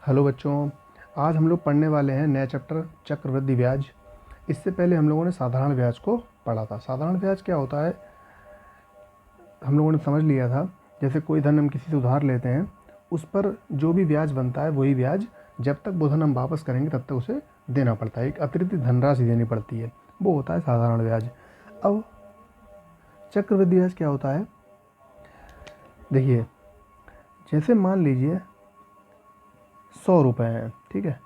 Hello बच्चों, आज हम लोग पढ़ने वाले हैं नया चैप्टर चक्रवृद्धि ब्याज। इससे पहले हम लोगों ने साधारण ब्याज को पढ़ा था। साधारण ब्याज क्या होता है हम लोगों ने समझ लिया था। जैसे कोई धन हम किसी से उधार लेते हैं, उस पर जो भी ब्याज बनता है वही ब्याज जब तक वो धन हम वापस करेंगे तब तक उसे देना पड़ता है। एक अतिरिक्त धनराशि देनी पड़ती है, वो होता है साधारण ब्याज। अब चक्रवृद्धि ब्याज क्या होता है, देखिए, जैसे मान लीजिए 100 रुपये हैं, ठीक है,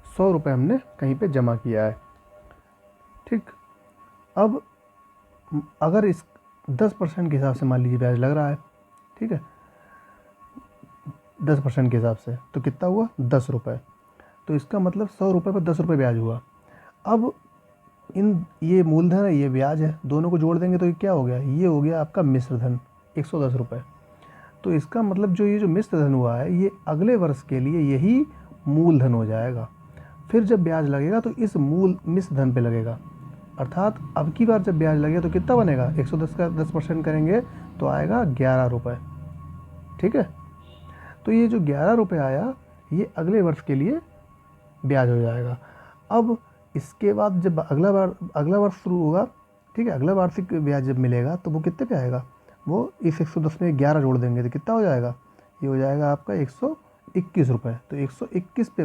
100 रुपये हमने कहीं पे जमा किया है, ठीक। अब अगर इस 10% के हिसाब से मान लीजिए ब्याज लग रहा है, ठीक है, 10% के हिसाब से तो कितना हुआ 10 रुपये। तो इसका मतलब 100 रुपये पर 10 रुपये ब्याज हुआ। अब ये मूलधन है, ये ब्याज है, दोनों को जोड़ देंगे तो ये क्या हो गया, ये हो गया आपका मिश्र धन 110 रुपये। तो इसका मतलब ये जो मिश्र धन हुआ है ये अगले वर्ष के लिए यही मूलधन हो जाएगा। फिर जब ब्याज लगेगा तो इस मिश्र धन पे लगेगा, अर्थात अब की बार जब ब्याज लगेगा तो कितना बनेगा, 110 का 10% करेंगे तो आएगा 11 रुपये, ठीक है। तो ये जो 11 रुपये आया ये अगले वर्ष के लिए ब्याज हो जाएगा। अब इसके बाद जब अगला वर्ष शुरू होगा, ठीक है, अगला वार्षिक ब्याज जब मिलेगा तो वो कितने पे आएगा, वो इस 110 में 11 जोड़ देंगे तो कितना हो जाएगा, ये हो जाएगा आपका 121 रुपये। तो 121 पे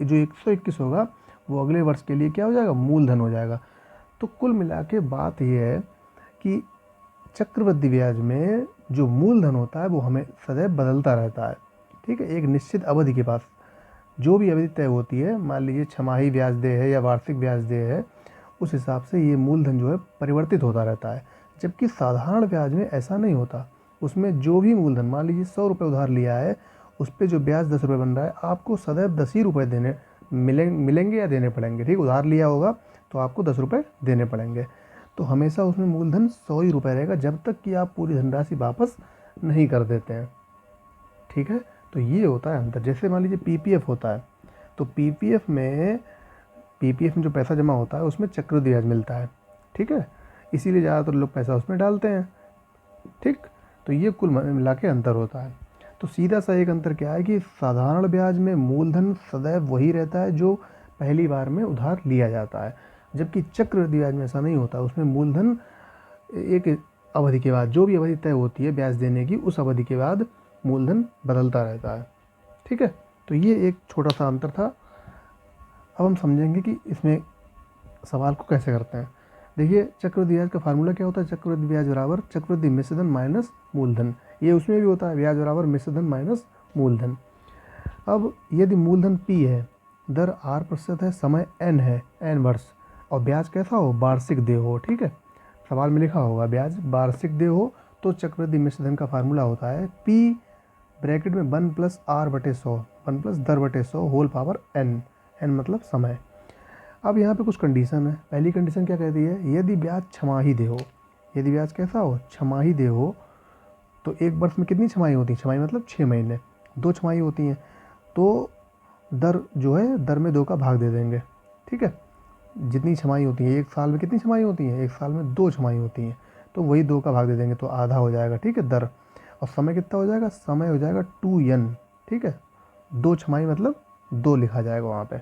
जो 121 होगा वो अगले वर्ष के लिए क्या हो जाएगा, मूलधन हो जाएगा। तो कुल मिला के बात यह है कि चक्रवृद्धि ब्याज में जो मूलधन होता है वो हमें सदैव बदलता रहता है, ठीक है। एक निश्चित अवधि के पास जो भी अवधि तय होती है, मान लीजिए छमाही ब्याज देय है या वार्षिक ब्याज देय है, उस हिसाब से ये मूलधन जो है परिवर्तित होता रहता है। जबकि साधारण ब्याज में ऐसा नहीं होता, उसमें जो भी मूलधन, मान लीजिए 100 रुपये उधार लिया है, उस पर जो ब्याज 10 रुपये बन रहा है, आपको सदैव 10 ही रुपये देने मिलेंगे या देने पड़ेंगे, ठीक। उधार लिया होगा तो आपको 10 रुपये देने पड़ेंगे। तो हमेशा उसमें मूलधन 100 ही रुपये रहेगा जब तक कि आप पूरी धनराशि वापस नहीं कर देते हैं, ठीक है। तो ये होता है अंतर। जैसे मान लीजिए पीपीएफ होता है, तो पीपीएफ में जो पैसा जमा होता है उसमें चक्रवृद्धि ब्याज मिलता है, ठीक है, इसीलिए ज़्यादातर लोग पैसा उसमें डालते हैं, ठीक। तो ये कुल मिला के अंतर होता है। तो सीधा सा एक अंतर क्या है कि साधारण ब्याज में मूलधन सदैव वही रहता है जो पहली बार में उधार लिया जाता है, जबकि चक्रवृद्धि ब्याज में ऐसा नहीं होता। उसमें मूलधन एक अवधि के बाद, जो भी अवधि तय होती है ब्याज देने की, उस अवधि के बाद मूलधन बदलता रहता है, ठीक है। तो ये एक छोटा सा अंतर था। अब हम समझेंगे कि इसमें सवाल को कैसे करते हैं। देखिए, चक्रवृद्धि ब्याज का फार्मूला क्या होता है, चक्रवृद्धि ब्याज बराबर चक्रवृद्धि मिश्रधन माइनस मूलधन। ये उसमें भी होता है, ब्याज बराबर मिश्रधन माइनस मूलधन। अब यदि मूलधन P है, दर R% है, समय N है, N वर्ष, और ब्याज कैसा हो, वार्षिक देय हो, ठीक है। सवाल में लिखा होगा ब्याज वार्षिक देय हो, तो चक्रवृद्धि मिश्रधन का फार्मूला होता है P ब्रैकेट में 1+R/100, 1+10/100 whole power N, N मतलब समय। अब यहाँ पे कुछ कंडीशन है। पहली कंडीशन क्या कहती है, यदि ब्याज छमाही दे हो, यदि ब्याज कैसा हो, छमाही दे हो, तो एक वर्ष में कितनी छमाही होती है, छमाही मतलब 6 महीने, 2 छमाही होती हैं, तो दर जो है दर में 2 का भाग दे देंगे, ठीक है। जितनी छमाही होती है, एक साल में कितनी छमाही होती है, एक साल में 2 छमाही होती हैं, तो वही 2 का भाग दे देंगे तो आधा हो जाएगा, ठीक है, दर। और समय कितना हो जाएगा, समय हो जाएगा 2n, ठीक है, 2 छमाही मतलब 2 लिखा जाएगा वहाँ पे।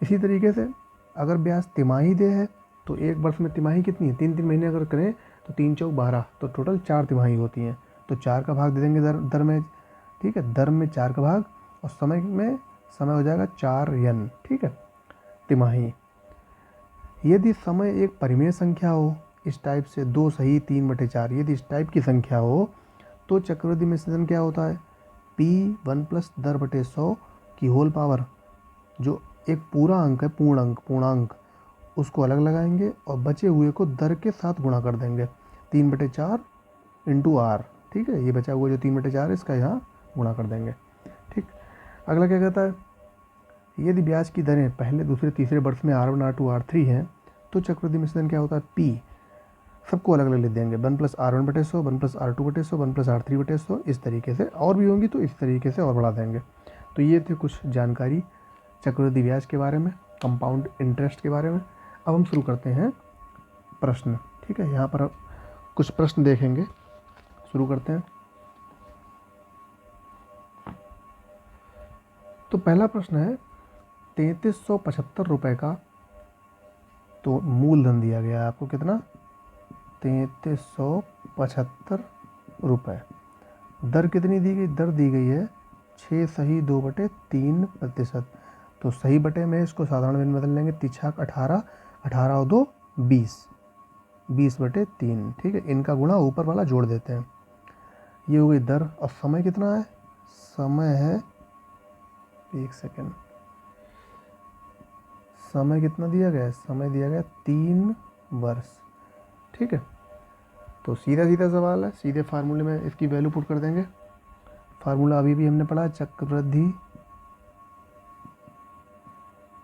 इसी तरीके से अगर ब्याज तिमाही दे है, तो एक वर्ष में तिमाही कितनी है, 3 महीने अगर करें तो 3 चौक 12, तो टोटल 4 तिमाही होती हैं, तो 4 का भाग दे देंगे दर में, ठीक है, दर में 4 का भाग, और समय में समय हो जाएगा 4n, ठीक है, तिमाही। यदि समय एक परिमेय संख्या हो, इस टाइप से 2 सही 3/4, यदि इस टाइप की संख्या हो, तो चक्रवृद्धि मिश्रधन क्या होता है, P 1+10/100 की होल पावर, जो एक पूरा अंक है, पूर्णांक, उसको अलग लगाएंगे और बचे हुए को दर के साथ गुणा कर देंगे, 3/4 इंटू R, ठीक है। ये बचा हुआ जो 3/4 है इसका यहाँ गुणा कर देंगे, ठीक। अगला क्या कहता है, यदि ब्याज की दरें पहले दूसरे तीसरे वर्ष में R1 R2 R3 हैं, तो चक्रवृद्धि मिश्रधन क्या होता है, P सबको अलग अलग लिख देंगे, 1+R1/100, 1+R2/100, 1+R3/100, इस तरीके से। और भी होंगी तो इस तरीके से और बढ़ा देंगे। तो ये थे कुछ जानकारी चक्रवृद्धि ब्याज के बारे में, कंपाउंड इंटरेस्ट के बारे में। अब हम शुरू करते हैं प्रश्न, ठीक है। यहाँ पर कुछ प्रश्न देखेंगे, शुरू करते हैं। तो पहला प्रश्न है 3375 रुपये का तो मूलधन दिया गया है आपको कितना, 3375 रुपये। दर कितनी दी गई, दर दी गई है 6 सही 2/3%। तो सही बटे में इसको साधारण में बदल लेंगे, 3×6 18, 18 और 2 20, 20/3। ठीक है, इनका गुणा ऊपर वाला जोड़ देते हैं, ये हो गई दर। और समय कितना है, समय है 1 सेकेंड, समय कितना दिया गया है, समय दिया गया 3 वर्ष। ठीक है, तो सीधा सीधा सवाल है, सीधे फार्मूले में इसकी वैल्यू पुट कर देंगे। फार्मूला अभी भी हमने पढ़ा, चक्रवृद्धि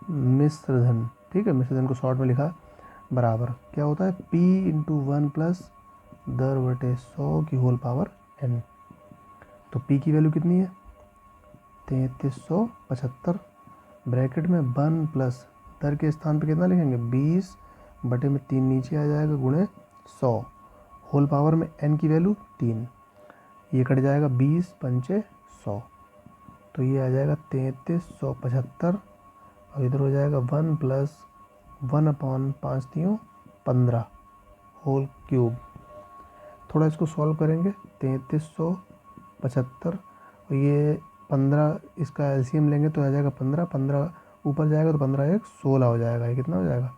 मिश्रधन। ठीक है, मिश्रधन को शॉर्ट में लिखा, बराबर क्या होता है, P × 1 + दर बटे 100 की होल पावर n। तो P की वैल्यू कितनी है 3375, ब्रैकेट में 1 + दर के स्थान पे कितना लिखेंगे 20/3 नीचे आ जाएगा गुणे 100, होल पावर में n की वैल्यू 3, ये कट जाएगा 20 पंचे 100, तो ये आ जाएगा 3375 और इधर हो जाएगा 1 + 1/5 15 होल क्यूब। थोड़ा इसको सॉल्व करेंगे, 3375 और ये 15, इसका एलसीएम लेंगे तो आ जाएगा 15, 15 ऊपर जाएगा तो 15 1 16 हो जाएगा। ये कितना हो जाएगा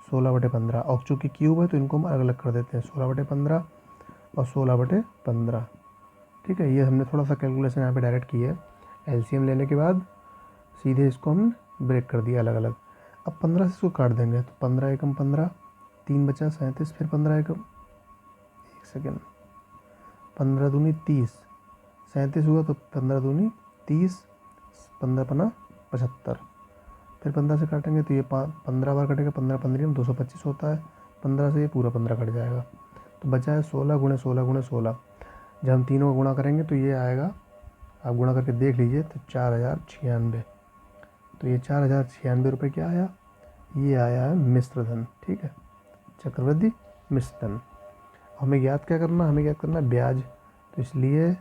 16/15, और चूँकि क्यूब है तो इनको हम अलग अलग कर देते हैं, 16/15 और 16/15। ठीक है, ये हमने थोड़ा सा कैलकुलेशन यहाँ पे डायरेक्ट की है। एलसीएम लेने के बाद सीधे इसको हम ब्रेक कर दिया अलग अलग। अब 15 से इसको काट देंगे तो 15 एकम 15, 3 बचा 37, फिर 15 एकम 1 सेकेंड, 15 दूनी 30, 37 हुआ तो 15 दूनी 30, 15 पना 75, फिर 15 से काटेंगे तो ये 15 बार कटेगा, 15 15 में 225 होता है, 15 से ये पूरा 15 कट जाएगा, तो बचा है 16 × 16 × 16। जब हम तीनों का गुणा करेंगे तो ये आएगा, आप गुणा करके देख लीजिए तो 4096। तो ये 4096 रुपये क्या आया, ये आया है मिश्रधन। ठीक है, चक्रवृद्धि मिश्रधन। हमें ज्ञात क्या करना, हमें ज्ञात करना है ब्याज, तो इसलिए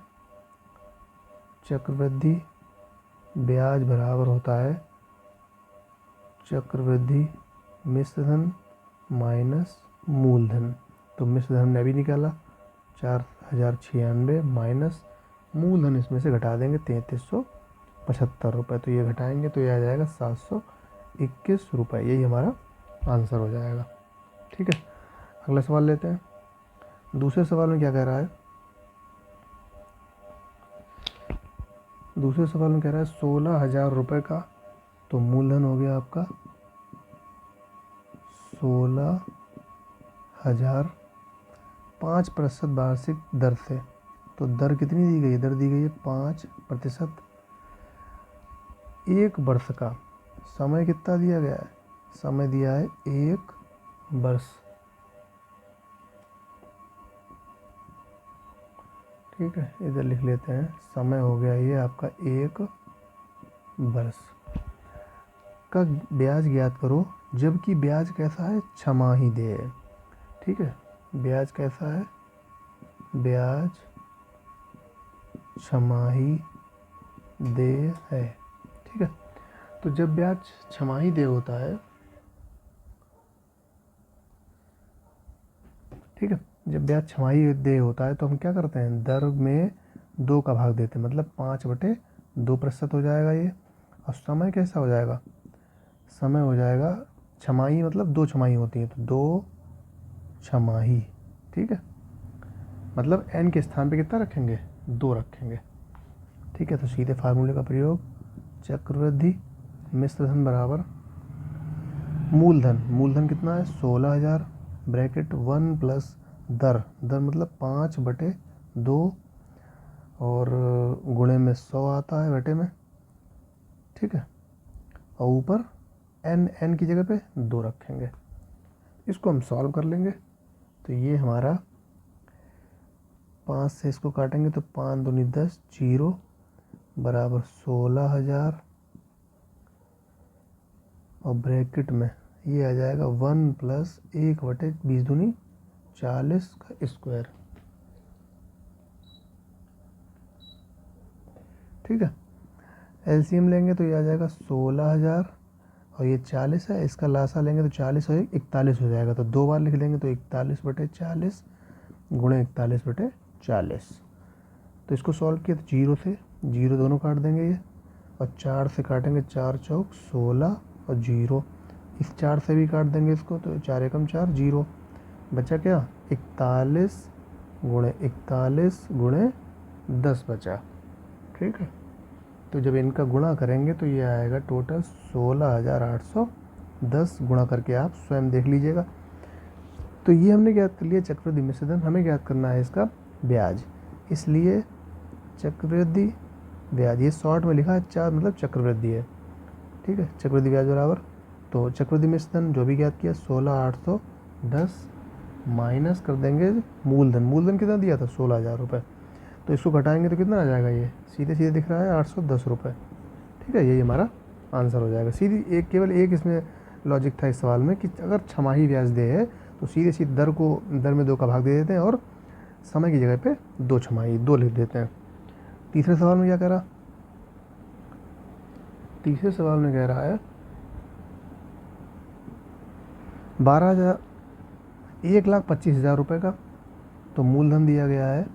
चक्रवृद्धि ब्याज बराबर होता है चक्रवृद्धि मिश्रधन माइनस मूलधन। तो मिश्रधन हमने अभी निकाला 4096 माइनस मूलधन, इसमें से घटा देंगे 3375 रुपये, तो ये घटाएंगे तो ये आ जाएगा 721 रुपये, यही हमारा आंसर हो जाएगा। ठीक है, अगला सवाल लेते हैं। दूसरे सवाल में क्या कह रहा है, दूसरे सवाल में कह रहा है 16,000 रुपये का तो मूलधन हो गया आपका 16,000, 5% वार्षिक दर से। तो दर कितनी दी गई है, दर दी गई है 5%, 1 वर्ष का। समय कितना दिया गया है, समय दिया है 1 वर्ष। ठीक है, इधर लिख लेते हैं, समय हो गया ये आपका 1 वर्ष का। ब्याज ज्ञात करो जबकि ब्याज कैसा है, छमाही देय है। ठीक है, ब्याज कैसा है, ब्याज छमाही देय है। ठीक है, तो जब ब्याज छमाही देय होता है, ठीक है, जब ब्याज छमाही देय होता है तो हम क्या करते हैं, दर में 2 का भाग देते हैं, मतलब 5/2% हो जाएगा ये। और समय कैसा हो जाएगा, समय हो जाएगा, छमाही मतलब 2 छमाही होती है तो 2 छमाही। ठीक है, मतलब n के स्थान पे कितना रखेंगे, 2 रखेंगे। ठीक है, तो सीधे फार्मूले का प्रयोग, चक्रवृद्धि मिश्रधन बराबर मूलधन, मूलधन कितना है 16,000, ब्रैकेट 1 + दर, दर मतलब 5/2 और गुणे में 100 आता है बटे में। ठीक है, और ऊपर n की जगह पे 2 रखेंगे। इसको हम सॉल्व कर लेंगे तो ये हमारा 5 से इसको काटेंगे तो 5 दूनी 10, 0 बराबर 16,000 और ब्रैकेट में ये आ जाएगा 1 + 1/20 दूनी 40 का स्क्वायर। ठीक है, एलसीएम लेंगे तो ये आ जाएगा 16,000 और ये 40 है, इसका लासा लेंगे तो 40 और 41 हो जाएगा। तो 2 बार लिख देंगे तो 41/40 गुणे 41/40। तो इसको सॉल्व किया तो 0 से 0 दोनों काट देंगे ये, और 4 से काटेंगे, 4 चौक 16 और 0, इस 4 से भी काट देंगे इसको, तो 4 एकम 4 0, बचा क्या 41/10 बचा। ठीक है, तो जब इनका गुणा करेंगे तो ये आएगा टोटल 16,810। गुणा करके आप स्वयं देख लीजिएगा। तो ये हमने ज्ञात कर लिया चक्रवृद्धि मिश्रधन। हमें ज्ञात करना है इसका ब्याज, इसलिए चक्रवृद्धि ब्याज, ये शॉर्ट में लिखा है चार, मतलब चक्रवृद्धि है। ठीक है, चक्रवृद्धि ब्याज बराबर, तो चक्रवृद्धि मिश्रधन जो भी ज्ञात किया 16,810 माइनस कर देंगे मूलधन। मूलधन कितना दिया था 16,000 रुपये, तो इसको घटाएंगे तो कितना आ जाएगा, ये सीधे सीधे दिख रहा है 810 रुपये। ठीक है, यही हमारा आंसर हो जाएगा। सीधी एक, केवल एक इसमें लॉजिक था इस सवाल में कि अगर छमाही ब्याज दे है तो सीधे सीधे दर में 2 का भाग दे देते हैं और समय की जगह पे 2 छमाही 2 लिख देते हैं। तीसरे सवाल में क्या कह रहा, तीसरे सवाल में कह रहा है 1,25,000 रुपये का, तो मूलधन दिया गया है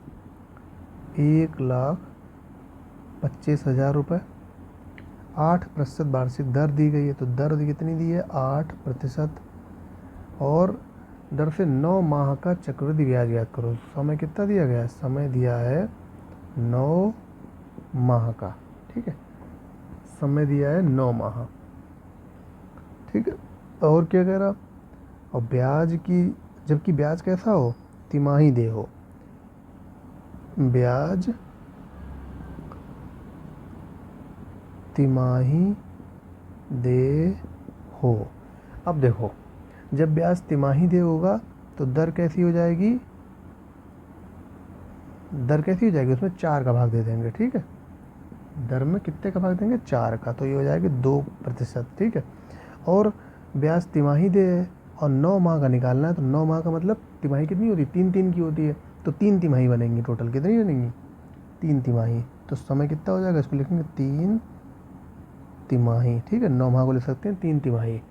1,25,000 रुपये, 8% वार्षिक दर दी गई है, तो दर कितनी दी है 8%, और दर से 9 माह का चक्रवृद्धि ब्याज ज्ञात करो। समय कितना दिया गया है, समय दिया है 9 माह का। ठीक है, समय दिया है 9 माह। ठीक है, और क्या कह रहा, और ब्याज की, जबकि ब्याज कैसा हो, तिमाही दे हो, ब्याज तिमाही दे हो। अब देखो, जब ब्याज तिमाही दे होगा तो दर कैसी हो जाएगी, दर कैसी हो जाएगी, उसमें 4 का भाग दे देंगे। ठीक है, दर में कितने का भाग देंगे, 4 का, तो ये हो जाएगी 2%। ठीक है, और ब्याज तिमाही दे है और 9 माह का निकालना है, तो 9 माह का मतलब तिमाही कितनी होती है, 3 की होती है, तो 3 तिमाही बनेंगी। टोटल कितनी बनेंगी, 3 तिमाही। तो समय कितना हो जाएगा, इसको लिखेंगे 3 तिमाही। ठीक है, 9 माह को लिख सकते हैं 3 तिमाही।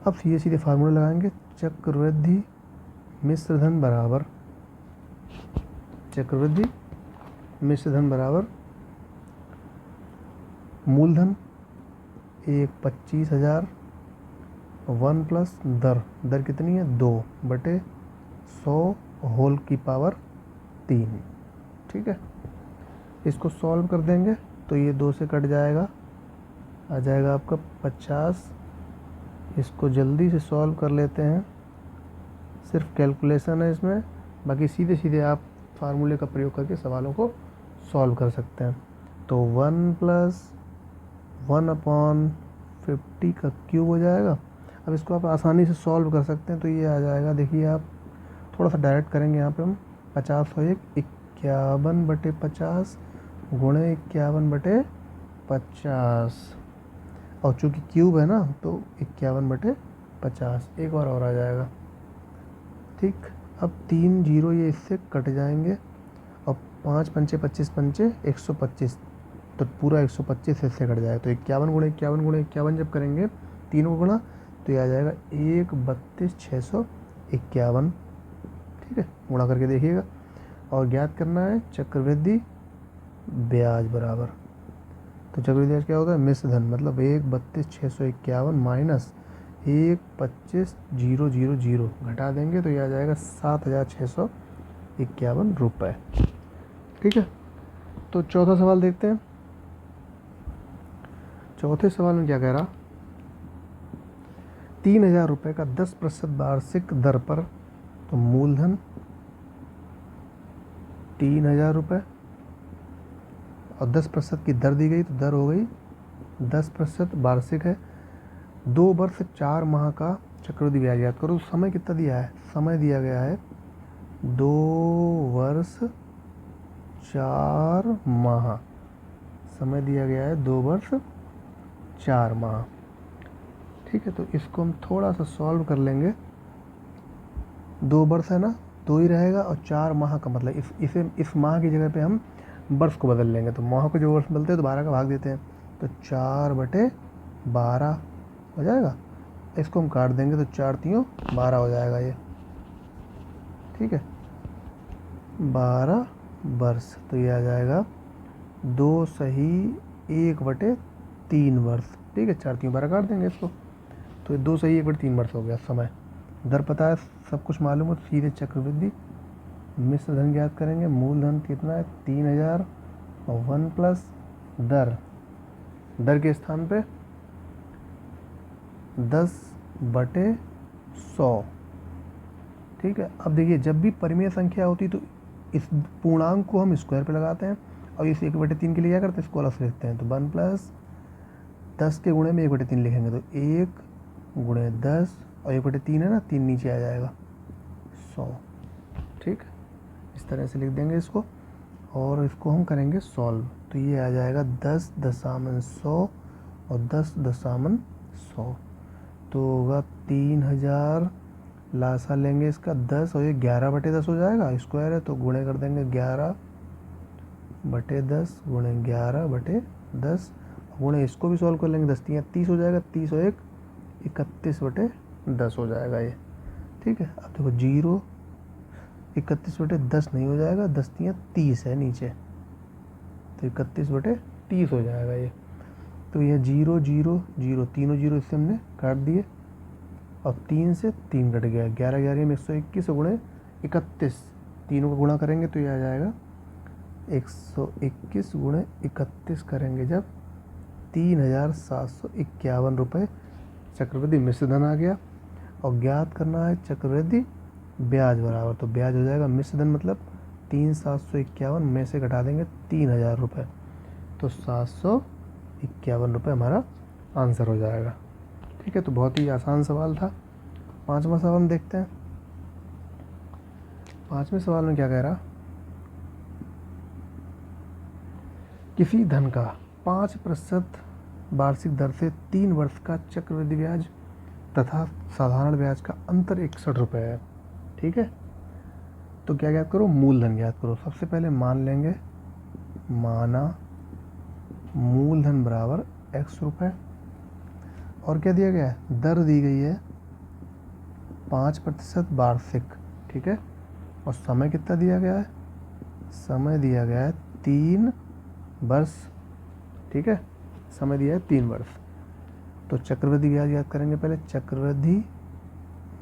अब सीधे सीधे फार्मूला लगाएंगे, चक्रवृद्धि मिश्रधन बराबर, चक्रवृद्धि मिश्रधन बराबर मूलधन 1,25,000 1 प्लस दर, दर कितनी है 2/100 होल की पावर 3। ठीक है, इसको सॉल्व कर देंगे तो ये 2 से कट जाएगा, आ जाएगा आपका 50। इसको जल्दी से सॉल्व कर लेते हैं, सिर्फ कैलकुलेशन है इसमें, बाकी सीधे सीधे आप फार्मूले का प्रयोग करके सवालों को सॉल्व कर सकते हैं। तो 1 + 1/50 का क्यूब हो जाएगा। अब इसको आप आसानी से सॉल्व कर सकते हैं, तो ये आ जाएगा, देखिए आप थोड़ा सा डायरेक्ट करेंगे यहाँ पे हम, 50 और 1 51/50 गुणे 51/50, और चूँकि क्यूब है ना तो 51/50 एक बार और आ जाएगा। ठीक, अब 3 0 ये इससे कट जाएंगे, और 5 पंचे 25 पंचे 125, तो पूरा 125 इससे कट जाएगा। तो 51 गुणे 51 गुणे 51 जब करेंगे तीनों को गुणा, तो ये आ जाएगा 1,32,651। ठीक है, गुणा करके देखिएगा। और ज्ञात करना है चक्रवृद्धि ब्याज बराबर, तो चक्रवृद्धि ब्याज क्या होता है, मिश्रधन, मतलब 1,32,651 माइनस 1,25,000 घटा देंगे तो ये आ जाएगा 7,651 रुपये। ठीक है, तो चौथा सवाल देखते हैं। चौथे सवाल में क्या कह रहा, 3,000 रुपये का 10% वार्षिक दर पर, तो मूलधन 3,000 रुपये और 10% की दर दी गई, तो दर हो गई 10% वार्षिक है। 2 वर्ष 4 माह का चक्रवृद्धि ब्याज याद करो। समय कितना दिया है, समय दिया गया है 2 वर्ष 4 माह, समय दिया गया है 2 वर्ष 4 माह। ठीक है, तो इसको हम थोड़ा सा सॉल्व कर लेंगे। 2 वर्ष है ना, 2 ही रहेगा, और 4 माह का मतलब इस माह की जगह पे हम वर्ष को बदल लेंगे, तो माह को जो वर्ष बदलते हैं तो 12 का भाग देते हैं, तो 4/12 हो जाएगा। इसको हम काट देंगे तो 4 तियों 12 हो जाएगा ये, ठीक है, 12 वर्ष। तो ये आ जाएगा 2 सही 1/3 वर्ष, ठीक है। 4 तियों 12 काट देंगे इसको, तो ये 2 सही 1/3 वर्ष हो गया समय। दर पता है, सब कुछ मालूम है, सीधे चक्रवृद्धि मिश्र धन ज्ञात करेंगे। मूलधन कितना है 3000 और 1 प्लस दर, दर के स्थान पे 10/100, ठीक है। अब देखिए, जब भी परिमेय संख्या होती तो इस पूर्णांक को हम स्क्वायर पे लगाते हैं, और इस 1/3 के लिए क्या करते हैं, इसको अलग से लिखते हैं। तो 1 प्लस 10 के गुणे में 1/3 लिखेंगे, तो 1 गुणे 10 और 1/3 है ना, 3 नीचे आ जाएगा 100, ठीक। इस तरह से लिख देंगे इसको, और इसको हम करेंगे सॉल्व। तो ये आ जाएगा 10.100 और 10.100, तो होगा 3000। लासा लेंगे इसका 10 और ये 11/10 हो जाएगा, स्क्वायर है तो गुणे कर देंगे 11/10 गुणे 11/10, गुणे इसको भी सॉल्व कर लेंगे, 10 तियाँ 30 हो जाएगा, 30 और 1 31/10 हो जाएगा ये, ठीक है। अब देखो 0 31/10 नहीं हो जाएगा, 10 तियाँ 30 है नीचे, तो 31/30 हो जाएगा ये। तो ये 0 0 0 तीनों 0 इससे हमने काट दिए, और 3 से 3 कट गया, 11 11 में 121 गुणे 31, तीनों का गुणा करेंगे तो ये आ जाएगा 121 गुणे 31 करेंगे जब 3751 रुपये चक्रवृद्धि मिश्र धन आ गया। और ज्ञात करना है चक्रवृद्धि ब्याज बराबर, तो ब्याज हो जाएगा मिश्र धन मतलब 3751 में से घटा देंगे 3000 रुपये, तो 751 रुपये हमारा आंसर हो जाएगा, ठीक है। तो बहुत ही आसान सवाल था। 5वां सवाल हम देखते हैं। 5वें सवाल में क्या कह रहा, किसी धन का 5% वार्षिक दर से 3 वर्ष का चक्रवृद्धि ब्याज तथा साधारण ब्याज का अंतर 61 रुपये है, ठीक है। तो क्या ज्ञात करो, मूलधन ज्ञात करो। सबसे पहले मान लेंगे, माना मूलधन बराबर x रुपये, और क्या दिया गया है, दर दी गई है 5% वार्षिक, ठीक है। और समय कितना दिया गया है, समय दिया गया है 3 वर्ष, ठीक है, समय दिया है 3 वर्ष। तो चक्रवृद्धि ब्याज याद करेंगे पहले, चक्रवृद्धि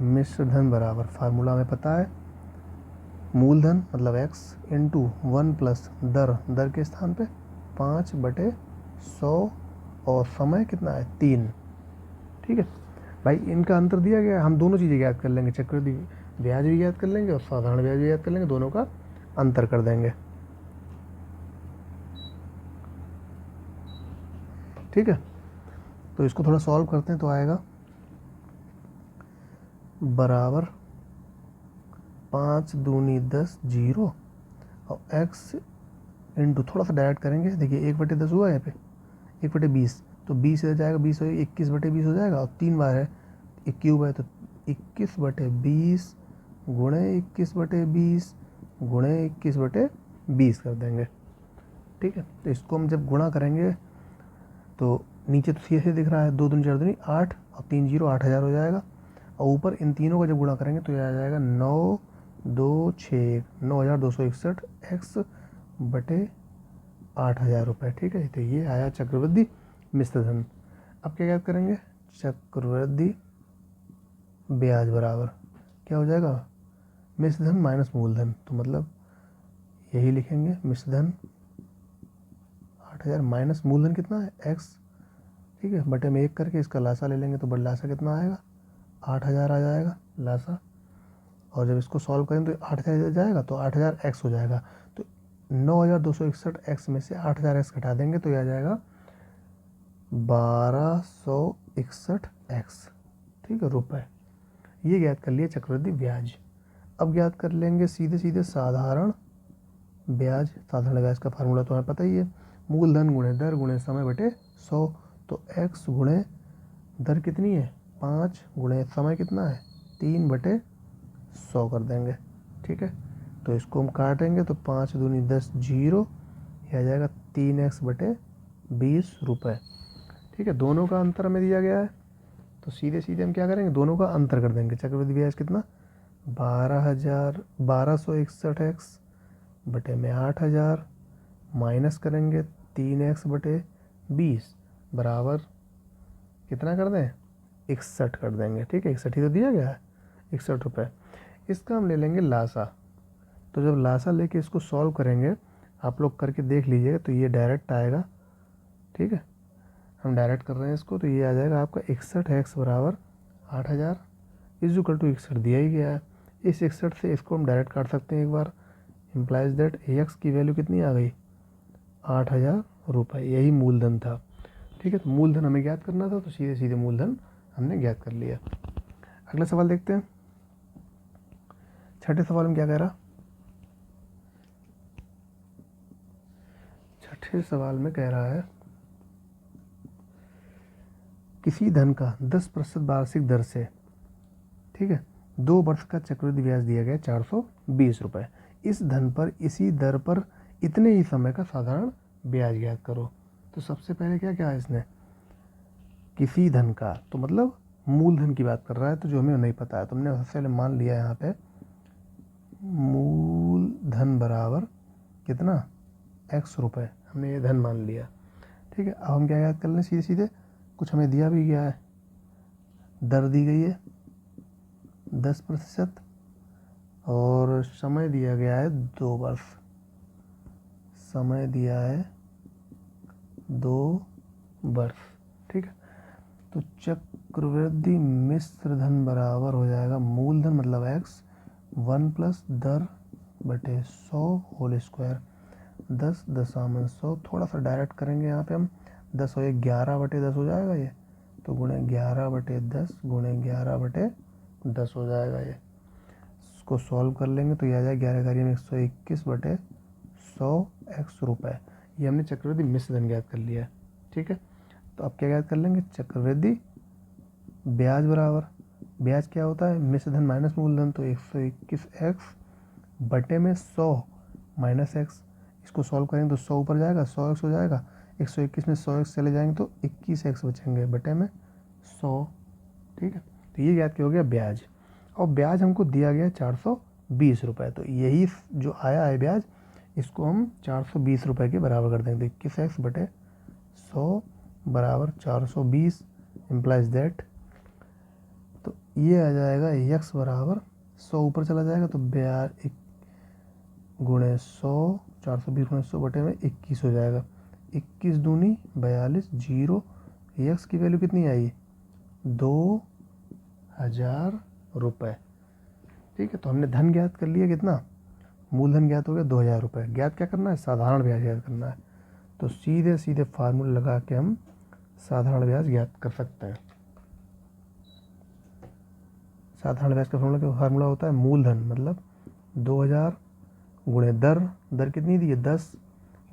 मिश्र धन बराबर, फार्मूला हमें पता है, मूलधन मतलब x इंटू 1 प्लस दर, दर के स्थान पे 5/100, और समय कितना है 3, ठीक है भाई। इनका अंतर दिया गया है, हम दोनों चीज़ें याद कर लेंगे, चक्रवृद्धि ब्याज भी याद कर लेंगे और साधारण ब्याज भी याद कर लेंगे, दोनों का अंतर कर देंगे, ठीक है। तो इसको थोड़ा सॉल्व करते हैं, तो आएगा बराबर 5 दूनी 10 0, और x इंटू थोड़ा सा डायरेक्ट करेंगे, देखिए 1/10 हुआ यहाँ पे, 1/20, तो 20 हो जाएगा, 20 हो 21/20 हो जाएगा, और 3 बार है 1 क्यूब है, तो 21/20 गुणे 21/20 गुणे 21/20 कर देंगे, ठीक है। तो इसको हम जब गुणा करेंगे तो नीचे तो सीधे दिख रहा है, 2 दूनी 4 दूनी 8 और 3 0 8000 हो जाएगा, और ऊपर इन तीनों का जब गुणा करेंगे तो यह आ जाएगा 926 9261 x/8000 रुपये, ठीक है। तो ये आया चक्रवृद्धि मिश्र धन। अब क्या याद करेंगे, चक्रवृद्धि ब्याज बराबर क्या हो जाएगा, मिश्र धन माइनस मूलधन, तो मतलब यही लिखेंगे, मिश्र धन 8000 माइनस मूलधन कितना है x, ठीक है, बटे में 1 करके इसका लासा ले लेंगे, तो बड़ा लासा कितना आएगा 8000 आ जाएगा लासा, और जब इसको सॉल्व करें तो 8000 जाएगा, तो 8000 x हो जाएगा, तो 9261 x में से 8000 x घटा देंगे तो यह आ जाएगा 1261 x, ठीक है, रुपये। ये ज्ञात कर लिए चक्रवृद्धि ब्याज। अब ज्ञात कर लेंगे सीधे सीधे साधारण ब्याज। साधारण ब्याज का फार्मूला तो हमें पता ही है, मूलधन गुणे दर गुणे समय बटे 100, तो x गुणे दर कितनी है 5 गुणे समय कितना है 3/100 कर देंगे, ठीक है। तो इसको हम काटेंगे तो 5 दूनी 10 0 ये आ जाएगा 3x/20 रुपये। ठीक है, दोनों का अंतर हमें दिया गया है, तो सीधे सीधे हम क्या करेंगे, दोनों का अंतर कर देंगे। चक्रवृद्धि ब्याज कितना, 12,61x/8,000 माइनस करेंगे 3x/20 बराबर कितना कर दें, 61 कर देंगे। ठीक है, 61 ही तो दिया गया है, 61 रुपये। इसका हम ले लेंगे लासा। तो जब लासा लेके इसको सॉल्व करेंगे, आप लोग करके देख लीजिएगा, तो ये डायरेक्ट आएगा। ठीक है, हम डायरेक्ट कर रहे हैं इसको, तो ये आ जाएगा आपका 61x बराबर 8,000 इक्वल टू 61 दिया ही गया है। इस 61 से इसको हम डायरेक्ट काट सकते हैं एक बार। इम्प्लाइज दैट एक्स की वैल्यू कितनी आ गई, 8,000 रुपये। यही मूलधन था। ठीक है, तो मूलधन हमें ज्ञात करना था, तो सीधे सीधे मूलधन हमने ज्ञात कर लिया। अगला सवाल देखते हैं। छठे सवाल में क्या कह रहा, छठे सवाल में कह रहा है किसी धन का 10% वार्षिक दर से, ठीक है, 2 वर्ष का चक्रवृद्धि ब्याज दिया गया 420 रुपये। इस धन पर इसी दर पर इतने ही समय का साधारण ब्याज ज्ञात करो। तो सबसे पहले क्या क्या है इसने, किसी धन का, तो मतलब मूलधन की बात कर रहा है, तो जो हमें नहीं पता है, तुमने सबसे पहले मान लिया यहाँ पे मूलधन बराबर कितना, x रुपये, हमने ये धन मान लिया। ठीक है, अब हम क्या याद कर लें, सीधे सीधे कुछ हमें दिया भी गया है, दर दी गई है 10% और समय दिया गया है 2 वर्ष, समय दिया है 2 वर्ष। ठीक है, तो चक्रवृद्धि मिश्र धन बराबर हो जाएगा मूलधन मतलब x 1 प्लस दर बटे 100 होल स्क्वायर, 10×100। थोड़ा सा डायरेक्ट करेंगे यहाँ पे हम, 10 हो 11/10 हो जाएगा ये, तो गुणे 11/10 गुणे 11/10 हो जाएगा ये। इसको सॉल्व कर लेंगे तो ये आ जाएगा 11 में 121/100 x रुपये। ये हमने चक्रवृद्धि मिश्र धन ज्ञात कर लिया है। ठीक है, तो अब क्या ज्ञात कर लेंगे, चक्रवृद्धि ब्याज बराबर, ब्याज क्या होता है, मिश्र धन माइनस मूलधन, तो 121x बटे में 100 माइनस x। इसको सॉल्व करेंगे तो 100 ऊपर जाएगा, 100x हो जाएगा, 121 में 100x चले जाएंगे तो 21x बचेंगे बटे में 100। ठीक है, तो ये ज्ञात क्या हो गया, ब्याज। और ब्याज हमको दिया गया 420 रुपये, तो यही जो आया है ब्याज, इसको हम 420 रुपये के बराबर कर देंगे। 21x बटे 100 बराबर 420 इम्प्लाइज दैट, तो ये आ जाएगा x बराबर 100 ऊपर चला जाएगा, तो ब्याज गुणे 100, 420 गुणे 100 बटे में 21 हो जाएगा। 21 दूनी 42, 0, x की वैल्यू कितनी आई, 2,000 रुपये। ठीक है, तो हमने धन ज्ञात कर लिया कितना, मूलधन ज्ञात हो गया 2,000 रुपये। ज्ञात क्या करना है, साधारण ब्याज ज्ञात करना है, तो सीधे सीधे फार्मूला लगा के हम साधारण ब्याज ज्ञात कर सकते हैं। साधारण ब्याज का फार्मूला होता है मूलधन मतलब 2,000 गुणे दर, दर कितनी दी है 10,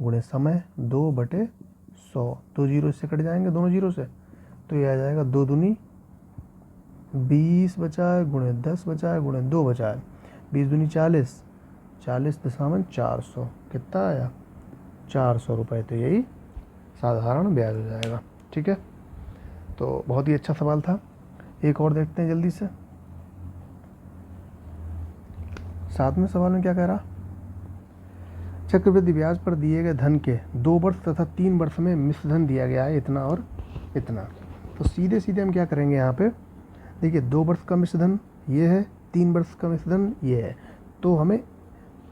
गुणे समय 2/100, 2 जीरो इससे कट जाएंगे, दोनों जीरो से, तो ये आ जाएगा 2 दूनी 20 बचा है, गुणे 10 बचा है, गुणे 2 बचा है, 20 दूनी 40, 40.400 कितना आया, 400 रुपये। तो यही साधारण ब्याज हो जाएगा। ठीक है, तो बहुत ही अच्छा सवाल था। एक और देखते हैं जल्दी से। 7वें सवाल में क्या कह रहा, चक्रवृद्धि ब्याज पर दिए गए धन के 2 वर्ष तथा 3 वर्ष में मिश्र धन दिया गया है इतना और इतना। तो सीधे सीधे हम क्या करेंगे, यहाँ पे देखिए 2 वर्ष का मिश्र धन ये है, 3 वर्ष का मिश्र धन ये है, तो हमें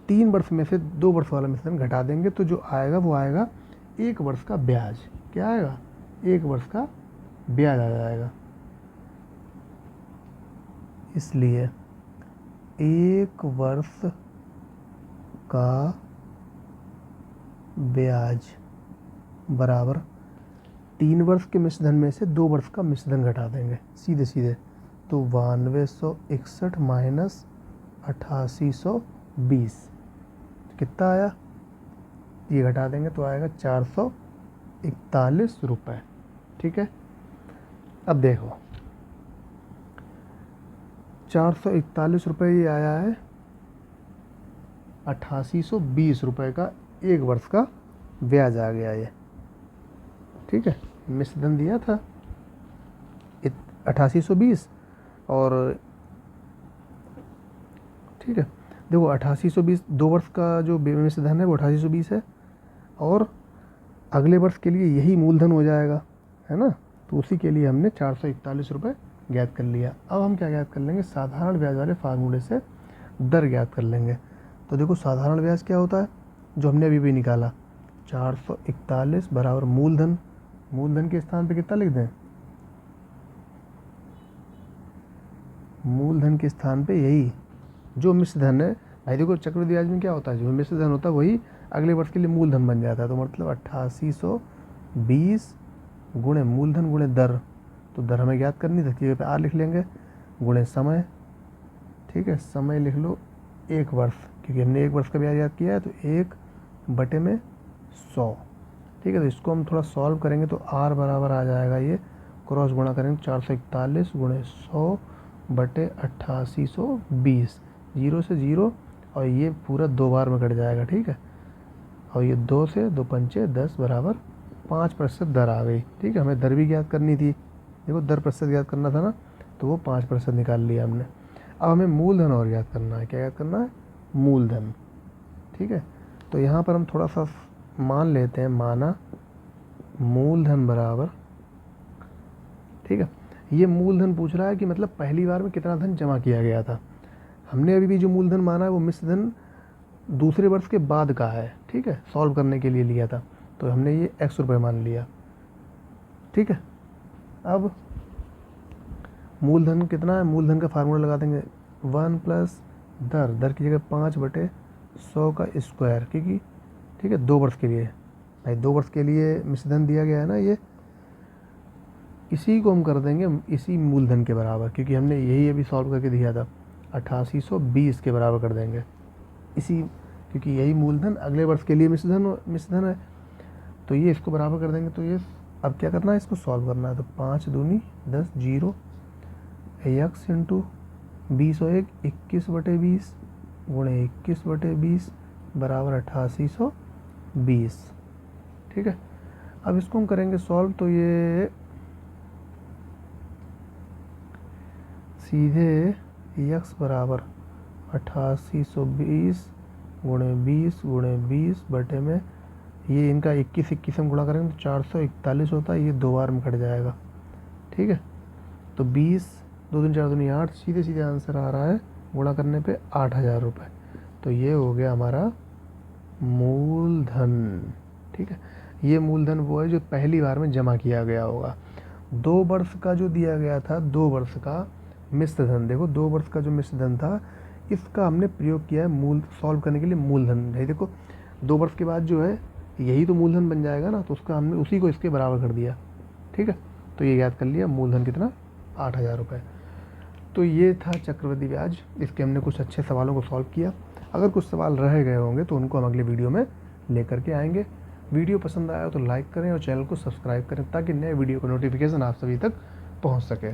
3 वर्ष में से 2 वर्ष वाला मिश्र धन घटा देंगे, तो जो आएगा वो आएगा 1 वर्ष का ब्याज। क्या आएगा, 1 वर्ष का ब्याज आ जाएगा। इसलिए 1 वर्ष का ब्याज बराबर 3 वर्ष के मिश्र धन में से 2 वर्ष का मिश्र धन घटा देंगे सीधे सीधे, तो 9261 माइनस 8820 कितना आया, ये घटा देंगे तो आएगा 441 रुपये। ठीक है, अब देखो 441 रुपये ये आया है 8820 रुपये का 1 वर्ष का ब्याज आ गया ये, ठीक है। मिश्र धन दिया था 8820 और ठीक है, देखो 8820 2 वर्ष का जो मिश्र धन है वो 8820 है, और अगले वर्ष के लिए यही मूलधन हो जाएगा, है ना। तो उसी के लिए हमने 441 रुपये ज्ञात कर लिया। अब हम क्या ज्ञात कर लेंगे, साधारण ब्याज वाले फार्मूले से दर ज्ञात कर लेंगे। तो देखो साधारण ब्याज क्या होता है, जो हमने अभी भी निकाला, 441 बराबर मूलधन, मूलधन के स्थान पे कितना लिख दें, मूलधन के स्थान पे यही जो मिश्र धन है। भाई देखो चक्रवृद्धि ब्याज में क्या होता है, जो मिश्र धन होता है वही अगले वर्ष के लिए मूलधन बन जाता है। तो मतलब 8820 गुणे मूलधन गुणे दर, तो दर हमें ज्ञात करनी थी, जगह पे आर लिख लेंगे, गुणे समय, ठीक है। समय लिख लो 1 वर्ष, क्योंकि हमने 1 वर्ष का ब्याज याद किया है, तो 1/100, ठीक है। तो इसको हम थोड़ा सॉल्व करेंगे तो आर बराबर आ जाएगा, ये क्रॉस गुणा करेंगे 441 गुणे 100/8820, 0 से 0, और ये पूरा 2 बार में कट जाएगा, ठीक है। और ये 2 से 2 पंचे 10 बराबर 5% दर आ गई, ठीक है। हमें दर भी ज्ञात करनी थी, देखो दर प्रतिशत ज्ञात करना था ना, तो वो 5% निकाल लिया हमने। अब हमें मूलधन और ज्ञात करना है, क्या ज्ञात करना है, मूलधन, ठीक है। तो यहाँ पर हम थोड़ा सा मान लेते हैं, माना मूलधन बराबर, ठीक है। ये मूलधन पूछ रहा है कि मतलब पहली बार में कितना धन जमा किया गया था। हमने अभी भी जो मूलधन माना है वो मिश्र धन दूसरे वर्ष के बाद का है, ठीक है, सॉल्व करने के लिए लिया था, तो हमने ये x रुपये मान लिया, ठीक है। अब मूलधन कितना है, मूलधन का फार्मूला लगा देंगे 1 प्लस दर, दर की जगह 5/100 का स्क्वायर, क्योंकि ठीक है 2 वर्ष के लिए, भाई 2 वर्ष के लिए मिश्र धन दिया गया है ना, ये इसी को हम कर देंगे इसी मूलधन के बराबर, क्योंकि हमने यही अभी सॉल्व करके दिया था, 8820 के बराबर कर देंगे इसी, क्योंकि यही मूलधन अगले वर्ष के लिए मिश्र धन है, तो ये इसको बराबर कर देंगे। तो ये अब क्या करना है, इसको सॉल्व करना है। तो 5 दूनी 10, 0 x इंटू 20 और 21/20 गुणे 21/20 बराबर 8820, ठीक है। अब इसको हम करेंगे सॉल्व, तो ये सीधे x बराबर 8820 गुणे 20 गुणे 20 बटे में, ये इनका 21 हम गुणा करेंगे तो 441 होता है, ये 2 बार में कट जाएगा, ठीक है। तो 20 2 दूनी 4 दूनी 8, सीधे सीधे आंसर आ रहा है गुणा करने पे 8000 रुपये। तो ये हो गया हमारा मूलधन, ठीक है। ये मूलधन वो है जो पहली बार में जमा किया गया होगा। 2 वर्ष का जो दिया गया था, 2 वर्ष का मिश्र धन, देखो 2 वर्ष का जो मिश्र धन था, इसका हमने प्रयोग किया है मूल सॉल्व करने के लिए मूलधन। है देखो 2 वर्ष के बाद जो है यही तो मूलधन बन जाएगा ना, तो उसका हमने उसी को इसके बराबर कर दिया, ठीक है। तो ये याद कर लिया, मूलधन कितना, 8000 रुपये। तो ये था चक्रवृद्धि ब्याज, इसके हमने कुछ अच्छे सवालों को सॉल्व किया। अगर कुछ सवाल रह गए होंगे तो उनको हम अगले वीडियो में लेकर के आएंगे। वीडियो पसंद आया तो लाइक करें और चैनल को सब्सक्राइब करें, ताकि नए वीडियो का नोटिफिकेशन आप सभी तक पहुँच सके।